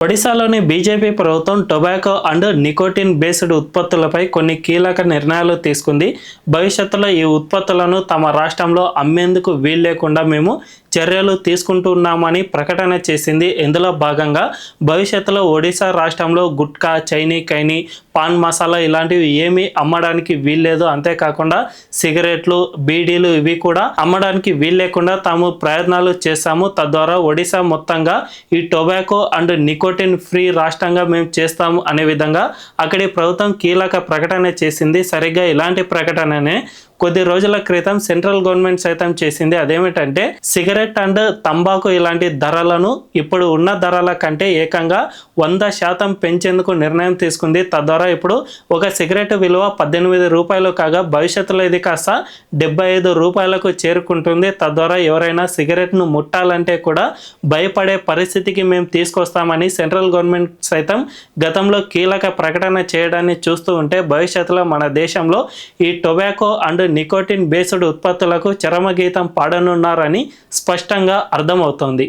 ఒడిశాలోని బీజేపీ ప్రభుత్వం tobacco and nicotine based ఉత్పత్తులపై కొన్ని కీలక నిర్ణయాలు తీసుకుంది. భవిష్యత్తులో ఈ ఉత్పత్తులను తమ రాష్ట్రంలో అమ్మేందుకు వీల్లేకుండా మేము చర్యలు తీసుకుంటున్నామని ప్రకటన చేసింది. ఇందులో భాగంగా భవిష్యత్తులో ఒడిశా రాష్ట్రంలో గుట్కా, చైనీ కైని, పాన్ మసాలా ఇలాంటివి ఏమీ అమ్మడానికి వీల్లేదు. అంతేకాకుండా సిగరెట్లు, బీడీలు ఇవి కూడా అమ్మడానికి వీల్లేకుండా తాము ప్రయత్నాలు చేశాము. తద్వారా ఒడిశా మొత్తంగా ఈ టొబాకో అండ్ నికోటిన్ ఫ్రీ రాష్ట్రంగా మేము చేస్తాము అనే విధంగా అక్కడి ప్రభుత్వం కీలక ప్రకటన చేసింది. సరిగ్గా ఇలాంటి ప్రకటననే కొద్ది రోజుల క్రితం సెంట్రల్ గవర్నమెంట్ సైతం చేసింది. అదేమిటంటే సిగరెట్ అండ్ తంబాకు ఇలాంటి ధరలను ఇప్పుడు ఉన్న ధరల కంటే ఏకంగా 100% పెంచేందుకు నిర్ణయం తీసుకుంది. తద్వారా ఇప్పుడు ఒక సిగరెట్ విలువ 18 రూపాయలు కాగా భవిష్యత్తులో ఇది కాస్త 75 రూపాయలకు చేరుకుంటుంది. తద్వారా ఎవరైనా సిగరెట్ను ముట్టాలంటే కూడా భయపడే పరిస్థితికి మేము తీసుకొస్తామని సెంట్రల్ గవర్నమెంట్ సైతం గతంలో కీలక ప్రకటన చేయడాన్ని చూస్తూ ఉంటే భవిష్యత్తులో మన దేశంలో ఈ టొబాకో అండ్ నికోటిన్ బేస్డ్ ఉత్పత్తులకు చరమగీతం పాడనున్నారని స్పష్టంగా అర్థమవుతోంది.